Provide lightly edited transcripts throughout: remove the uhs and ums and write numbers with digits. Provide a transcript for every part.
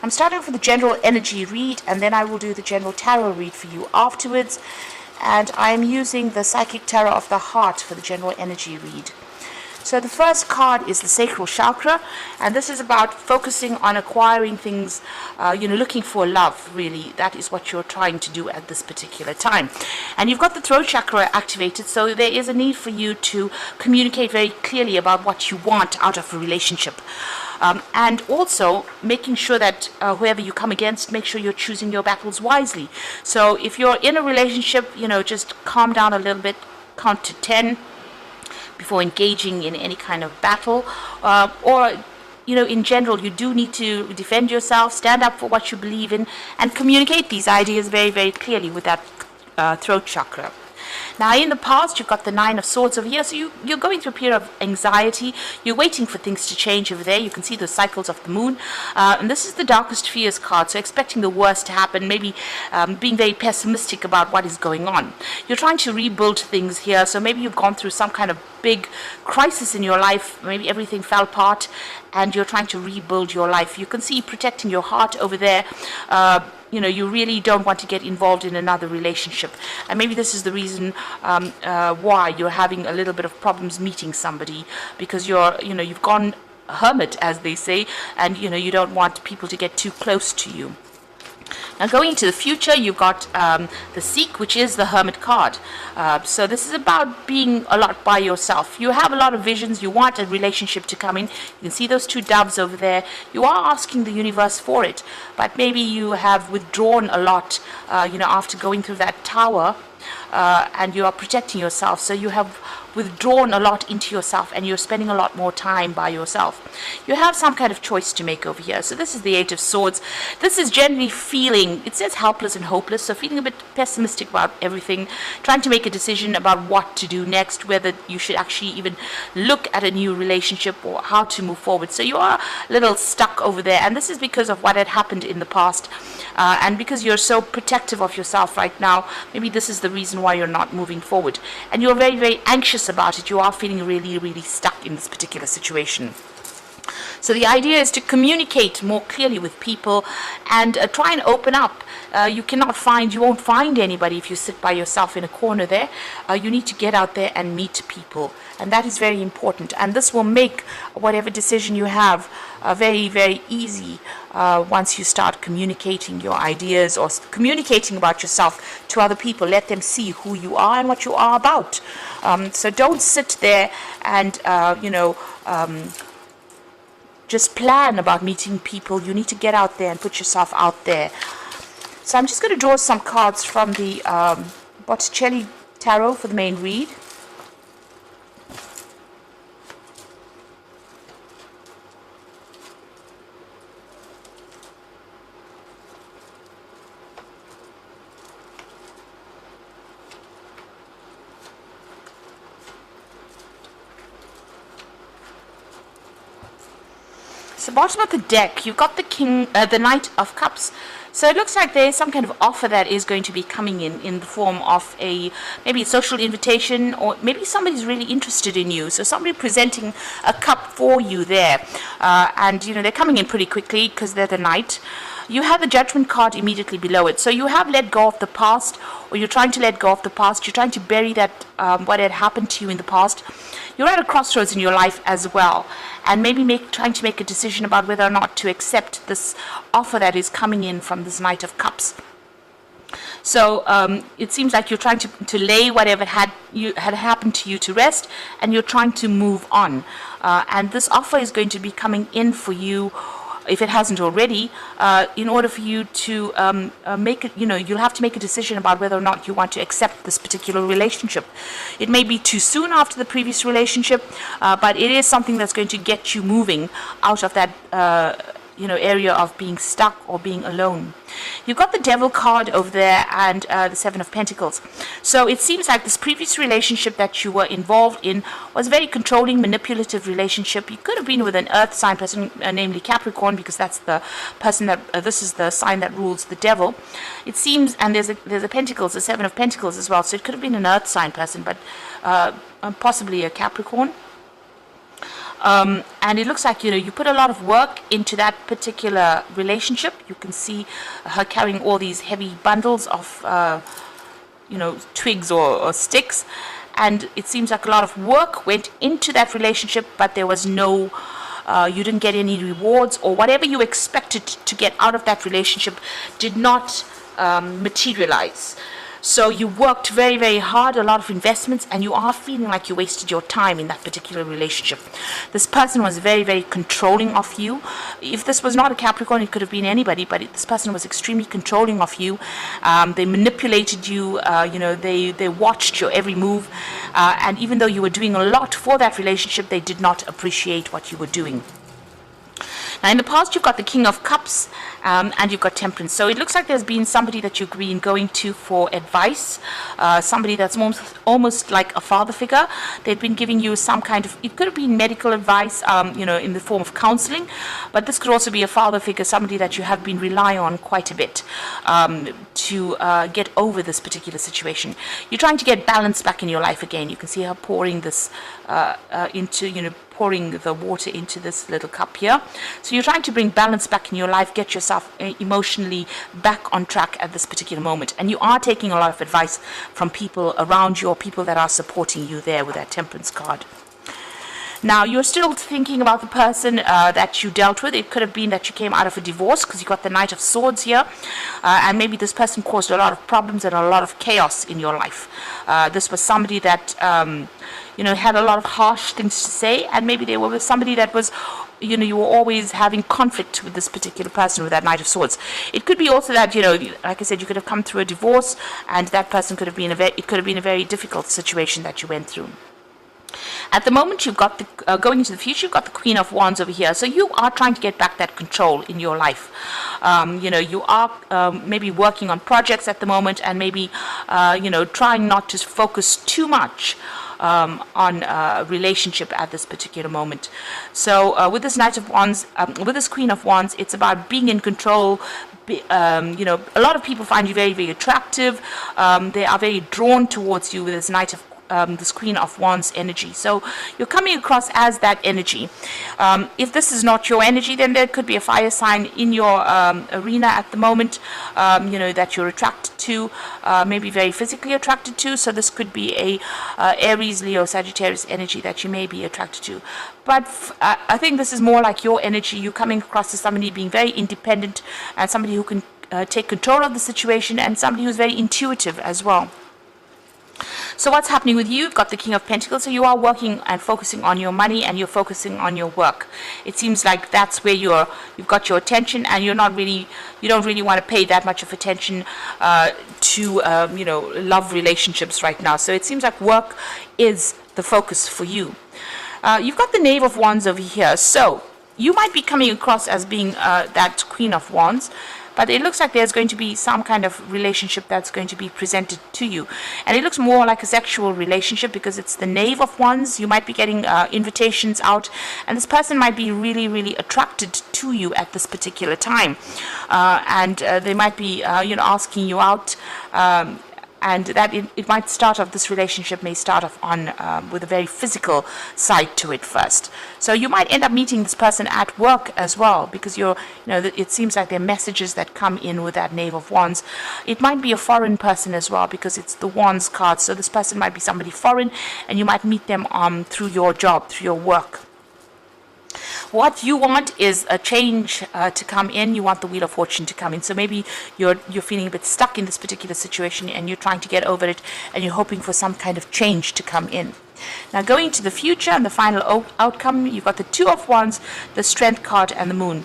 I'm starting off with the general energy read, and then I will do the general tarot read for you afterwards. And I am using the Psychic Tarot of the Heart for the general energy read. So the first card is the sacral chakra, and this is about focusing on acquiring things, looking for love, really. That is what you're trying to do at this particular time. And you've got the throat chakra activated, so there is a need for you to communicate very clearly about what you want out of a relationship. And also making sure that whoever you come against, make sure you're choosing your battles wisely. So if you're in a relationship, just calm down a little bit, count to 10 before engaging in any kind of battle, or in general, you do need to defend yourself, stand up for what you believe in, and communicate these ideas very, very clearly with that throat chakra. Now, in the past, you've got the Nine of Swords over here, so you're going through a period of anxiety. You're waiting for things to change over there. You can see the cycles of the moon. And this is the Darkest Fears card, so expecting the worst to happen, maybe being very pessimistic about what is going on. You're trying to rebuild things here, so maybe you've gone through some kind of big crisis in your life. Maybe everything fell apart, and you're trying to rebuild your life. You can see protecting your heart over there. You really don't want to get involved in another relationship. And maybe this is the reason why you're having a little bit of problems meeting somebody, because you've gone hermit, as they say, and you don't want people to get too close to you. Now, going into the future, you've got the Seek, which is the Hermit card. So this is about being a lot by yourself. You have a lot of visions. You want a relationship to come in. You can see those two doves over there. You are asking the universe for it, but maybe you have withdrawn a lot, after going through that tower, and you are protecting yourself. So you have withdrawn a lot into yourself, and you're spending a lot more time by yourself. You have some kind of choice to make over here. So this is the Eight of Swords. This is generally feeling, it says helpless and hopeless, so feeling a bit pessimistic about everything, trying to make a decision about what to do next, whether you should actually even look at a new relationship or how to move forward. So you are a little stuck over there, and this is because of what had happened in the past, and because you're so protective of yourself right now. Maybe this is the reason why you're not moving forward, and you're very, very anxious about it. You are feeling really, really stuck in this particular situation. So the idea is to communicate more clearly with people and try and open up. You won't find anybody if you sit by yourself in a corner there. You need to get out there and meet people, and that is very important. And this will make whatever decision you have very, very easy once you start communicating your ideas or communicating about yourself to other people. Let them see who you are and what you are about. So don't sit there and just plan about meeting people. You need to get out there and put yourself out there. So I'm just going to draw some cards from the Botticelli Tarot for the main read. So bottom of the deck, you've got the Knight of Cups. So it looks like there is some kind of offer that is going to be coming in the form of maybe a social invitation, or maybe somebody's really interested in you. So somebody presenting a cup for you there, and they're coming in pretty quickly because they're the Knight. You have the Judgment card immediately below it. So you have let go of the past, or you're trying to let go of the past. You're trying to bury that what had happened to you in the past. You're at a crossroads in your life as well, and maybe trying to make a decision about whether or not to accept this offer that is coming in from this Knight of Cups. So it seems like you're trying to lay whatever had happened to you to rest, and you're trying to move on. And this offer is going to be coming in for you, if it hasn't already, in order for you to make it, you'll have to make a decision about whether or not you want to accept this particular relationship. It may be too soon after the previous relationship, but it is something that's going to get you moving out of that area of being stuck or being alone. You've got the Devil card over there, and the Seven of Pentacles. So it seems like this previous relationship that you were involved in was a very controlling, manipulative relationship. You could have been with an earth sign person, namely Capricorn, because that's the person that this is the sign that rules the devil. It seems, and there's a Pentacles, the Seven of Pentacles as well. So it could have been an earth sign person, but possibly a Capricorn. And it looks like, you put a lot of work into that particular relationship. You can see her carrying all these heavy bundles of, twigs or sticks. And it seems like a lot of work went into that relationship, but there was no, you didn't get any rewards, or whatever you expected to get out of that relationship did not materialize. So you worked very, very hard, a lot of investments, and you are feeling like you wasted your time in that particular relationship. This person was very, very controlling of you. If this was not a Capricorn, it could have been anybody, but this person was extremely controlling of you. They manipulated you, they watched your every move, and even though you were doing a lot for that relationship, they did not appreciate what you were doing. Now, in the past, you've got the King of Cups, and you've got Temperance. So it looks like there's been somebody that you've been going to for advice, somebody that's almost like a father figure. They've been giving you some kind of, it could have been medical advice, in the form of counseling, but this could also be a father figure, somebody that you have been relying on quite a bit to get over this particular situation. You're trying to get balance back in your life again. You can see her pouring this pouring the water into this little cup here. So you're trying to bring balance back in your life, get yourself emotionally back on track at this particular moment. And you are taking a lot of advice from people around you, or people that are supporting you there with that Temperance card. Now, you're still thinking about the person that you dealt with. It could have been that you came out of a divorce, because you got the Knight of Swords here. And maybe this person caused a lot of problems and a lot of chaos in your life. This was somebody that, had a lot of harsh things to say. And maybe they were with somebody that was, you were always having conflict with this particular person with that Knight of Swords. It could be also that, like I said, you could have come through a divorce, and that person could have been it could have been a very difficult situation that you went through. At the moment, you've got the going into the future, you've got the Queen of Wands over here. So you are trying to get back that control in your life. You are maybe working on projects at the moment, and maybe trying not to focus too much on a relationship at this particular moment. So with this Knight of Wands, with this Queen of Wands, it's about being in control. A lot of people find you very, very attractive. They are very drawn towards you with this this Queen of Wands energy. So you're coming across as that energy. If this is not your energy, then there could be a fire sign in your arena at the moment, that you're attracted to, maybe very physically attracted to. So this could be a Aries, Leo, Sagittarius energy that you may be attracted to. But I think this is more like your energy. You're coming across as somebody being very independent, and somebody who can take control of the situation, and somebody who's very intuitive as well. So what's happening with you? You've got the King of Pentacles, so you are working and focusing on your money, and you're focusing on your work. It seems like that's where you've got your attention, and you don't really want to pay that much of attention to love relationships right now. So it seems like work is the focus for you. You've got the Knave of Wands over here, so you might be coming across as being that Queen of Wands, but it looks like there's going to be some kind of relationship that's going to be presented to you. And it looks more like a sexual relationship, because it's the Knave of Wands. You might be getting invitations out, and this person might be really, really attracted to you at this particular time. And they might be, asking you out. And that it might start off, this relationship may start off on with a very physical side to it first. So you might end up meeting this person at work as well, because it seems like there are messages that come in with that Knave of Wands. It might be a foreign person as well, because it's the Wands card. So this person might be somebody foreign, and you might meet them through your job, through your work. What you want is a change to come in. You want the Wheel of Fortune to come in. So maybe you're feeling a bit stuck in this particular situation, and you're trying to get over it, and you're hoping for some kind of change to come in. Now, going to the future and the final outcome, you've got the Two of Wands, the Strength card, and the Moon.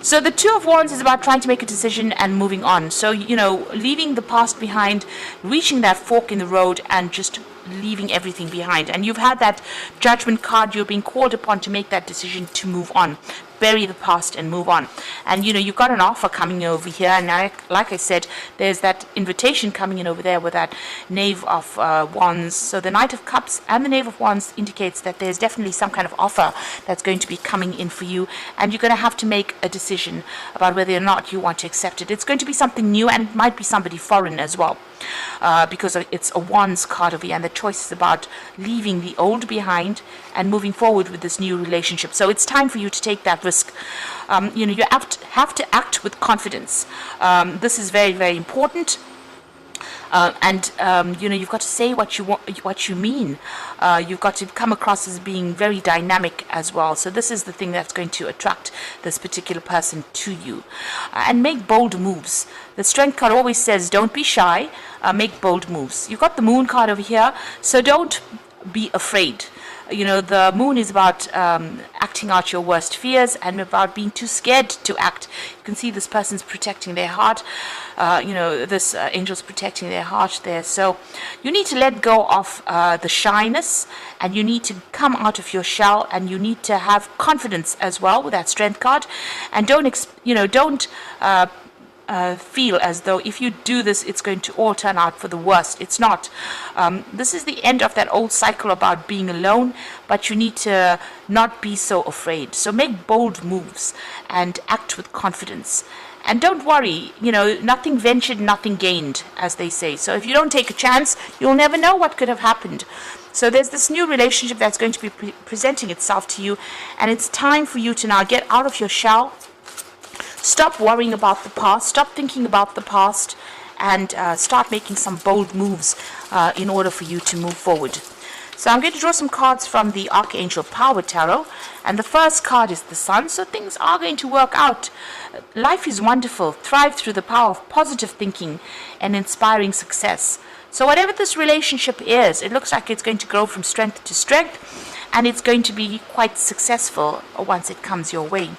So the Two of Wands is about trying to make a decision and moving on. So, leaving the past behind, reaching that fork in the road, and just leaving everything behind. And you've had that Judgment card. You're being called upon to make that decision to move on, bury the past and move on. And you've got an offer coming over here, and like I said, there's that invitation coming in over there with that Knave of Wands. So the Knight of Cups and the Knave of Wands indicates that there's definitely some kind of offer that's going to be coming in for you, and you're going to have to make a decision about whether or not you want to accept it. It's going to be something new, and it might be somebody foreign as well. because it's a Wands card over here, and the choice is about leaving the old behind and moving forward with this new relationship. So it's time for you to take that risk. You have to act with confidence. This is very, very important. You've got to say what you want, what you mean. You've got to come across as being very dynamic as well. So this is the thing that's going to attract this particular person to you. And make bold moves. The Strength card always says, don't be shy, make bold moves. You've got the Moon card over here, so don't be afraid. The Moon is about acting out your worst fears and about being too scared to act. You can see this person's protecting their heart. This angel's protecting their heart there. So you need to let go of the shyness, and you need to come out of your shell, and you need to have confidence as well with that Strength card. And don't feel as though if you do this, it's going to all turn out for the worst. It's not. This is the end of that old cycle about being alone, but you need to not be so afraid. So make bold moves and act with confidence. And don't worry, nothing ventured, nothing gained, as they say. So if you don't take a chance, you'll never know what could have happened. So there's this new relationship that's going to be presenting itself to you, and it's time for you to now get out of your shell. Stop worrying about the past, stop thinking about the past, and start making some bold moves in order for you to move forward. So I'm going to draw some cards from the Archangel Power Tarot, and the first card is the Sun. So things are going to work out. Life is wonderful. Thrive through the power of positive thinking and inspiring success. So whatever this relationship is, it looks like it's going to grow from strength to strength, and it's going to be quite successful once it comes your way.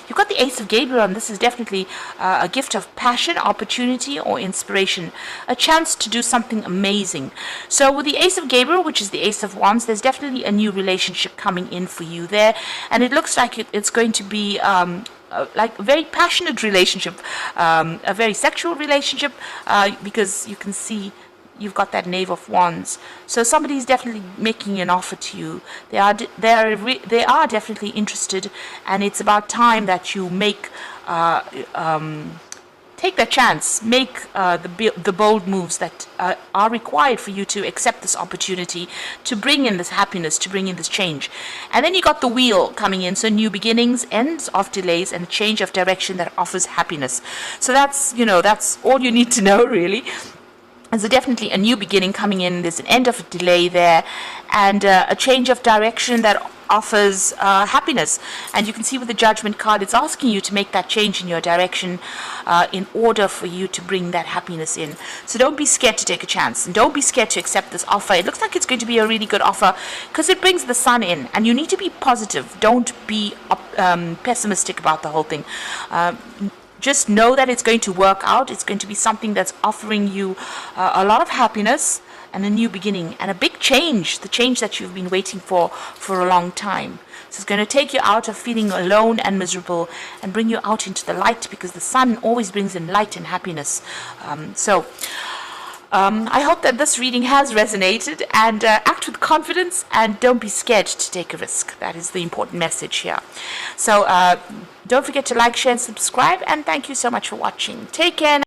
You've got the Ace of Gabriel, and this is definitely a gift of passion, opportunity, or inspiration, a chance to do something amazing. So with the Ace of Gabriel, which is the Ace of Wands, there's definitely a new relationship coming in for you there, and it looks like it's going to be like a very passionate relationship, a very sexual relationship, because you can see you've got that Knave of Wands. So somebody's definitely making an offer to you. They are definitely interested, and it's about time that you make take that chance, make the bold moves that are required for you to accept this opportunity, to bring in this happiness, to bring in this change. And then you got the Wheel coming in, so new beginnings, ends of delays, and a change of direction that offers happiness. So that's all you need to know, really. There's definitely a new beginning coming in. There's an end of a delay there, and a change of direction that offers happiness. And you can see with the Judgment card, it's asking you to make that change in your direction in order for you to bring that happiness in. So don't be scared to take a chance, and don't be scared to accept this offer. It looks like it's going to be a really good offer because it brings the Sun in, and you need to be positive. Don't be pessimistic about the whole thing. Just know that it's going to work out. It's going to be something that's offering you a lot of happiness and a new beginning and a big change, the change that you've been waiting for a long time. So it's going to take you out of feeling alone and miserable and bring you out into the light, because the Sun always brings in light and happiness. I hope that this reading has resonated, and act with confidence and don't be scared to take a risk. That is the important message here. So don't forget to like, share, and subscribe, and thank you so much for watching. Take care.